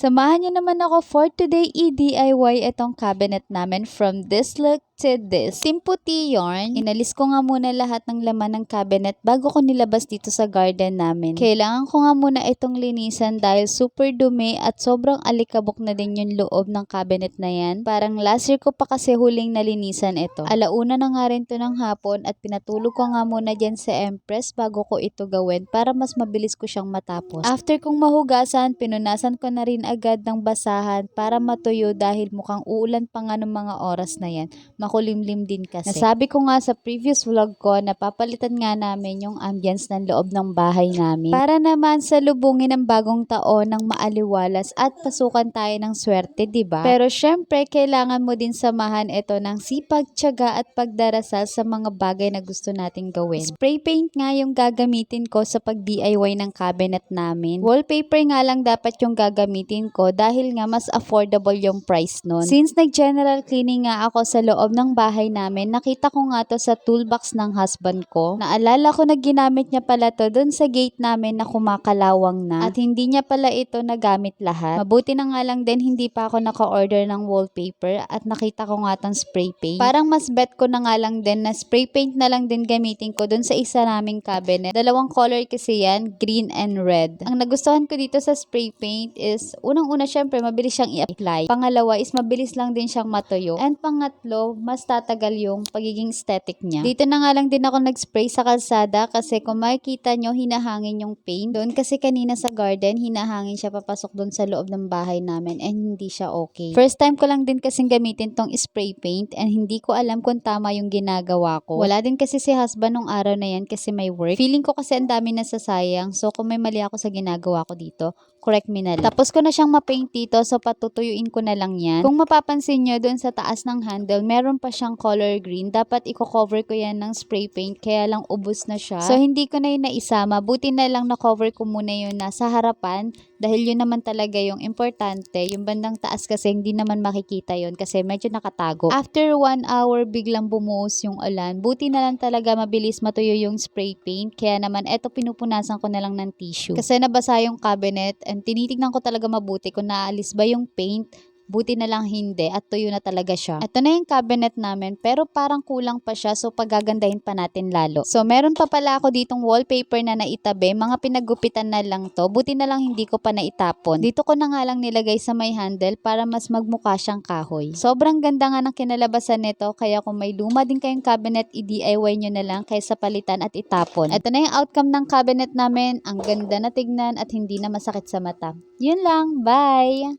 Samahan niyo naman ako for today i-DIY itong cabinet namin from this look to this. Simputi yarn. Inalis ko nga muna lahat ng laman ng cabinet bago ko nilabas dito sa garden namin. Kailangan ko nga muna itong linisan dahil super dumi at sobrang alikabok na din yung loob ng cabinet na yan. Parang last year ko pa kasi huling nalinisan ito. Alauna na nga rin to ng hapon at pinatulog ko nga muna dyan sa Empress bago ko ito gawin para mas mabilis ko siyang matapos. After kong mahugasan, pinunasan ko na rin agad ng basahan para matuyo dahil mukhang uulan pa nga ng mga oras na yan. Makulimlim din kasi. Nasabi ko nga sa previous vlog ko na papalitan nga namin yung ambience ng loob ng bahay namin. Para naman sa lubungin ng bagong taon ng maaliwalas at pasukan tayo ng swerte, diba? Pero syempre, kailangan mo din samahan ito ng sipag, tiyaga at pagdarasal sa mga bagay na gusto nating gawin. Spray paint nga yung gagamitin ko sa pag-DIY ng cabinet namin. Wallpaper nga lang dapat yung gagamitin ko dahil nga mas affordable yung price nun. Since nag-general cleaning nga ako sa loob ng bahay namin, nakita ko nga to sa toolbox ng husband ko. Naalala ko na ginamit niya pala to dun sa gate namin na kumakalawang na at hindi niya pala ito nagamit lahat. Mabuti na nga lang din hindi pa ako naka-order ng wallpaper at nakita ko nga tong spray paint. Parang mas bet ko na nga lang din na spray paint na lang din gamitin ko dun sa isa naming cabinet. Dalawang color kasi yan, green and red. Ang nagustuhan ko dito sa spray paint is unang-una syempre mabilis siyang i-apply. Pangalawa is mabilis lang din siyang matuyo. And pangatlo, mas tatagal yung pagiging aesthetic niya. Dito na nga lang din ako nag-spray sa kalsada kasi kung makikita nyo, hinahangin yung paint. Doon kasi kanina sa garden, hinahangin siya papasok doon sa loob ng bahay namin and hindi siya okay. First time ko lang din kasing gamitin tong spray paint and hindi ko alam kung tama yung ginagawa ko. Wala din kasi si husband nung araw na yan kasi may work. Feeling ko kasi ang dami nasasayang, so kung may mali ako sa ginagawa ko dito, correct me na lang. Tapos ko na siyang ma-paint dito, so patutuyuin ko na lang yan. Kung mapapansin nyo, doon sa taas ng handle, meron pa siyang color green. Dapat i-cover ko yan ng spray paint, kaya lang ubos na siya. So, hindi ko na yun naisama. Buti na lang na-cover ko muna yun nasa harapan, dahil yun naman talaga yung importante. Yung bandang taas kasi, hindi naman makikita yun kasi medyo nakatago. After 1 hour, biglang bumuhos yung ulan. Buti na lang talaga mabilis matuyo yung spray paint, kaya naman eto pinupunasan ko na lang ng tissue. Kasi nabasa yung cabinet, and tinitignan ko talaga mabuti kung naalis ba yung paint. Buti na lang hindi at tuyo na talaga siya. Ito na yung cabinet namin pero parang kulang pa siya, so pagagandahin pa natin lalo. So meron pa pala ako ditong wallpaper na naitabi. Mga pinagupitan na lang to. Buti na lang hindi ko pa naitapon. Dito ko na nga lang nilagay sa may handle para mas magmukha siyang kahoy. Sobrang ganda nga ng kinalabasan nito, kaya kung may luma din kayong cabinet, i-DIY nyo na lang kaysa palitan at itapon. Ito na yung outcome ng cabinet namin. Ang ganda na tignan at hindi na masakit sa mata. Yun lang. Bye!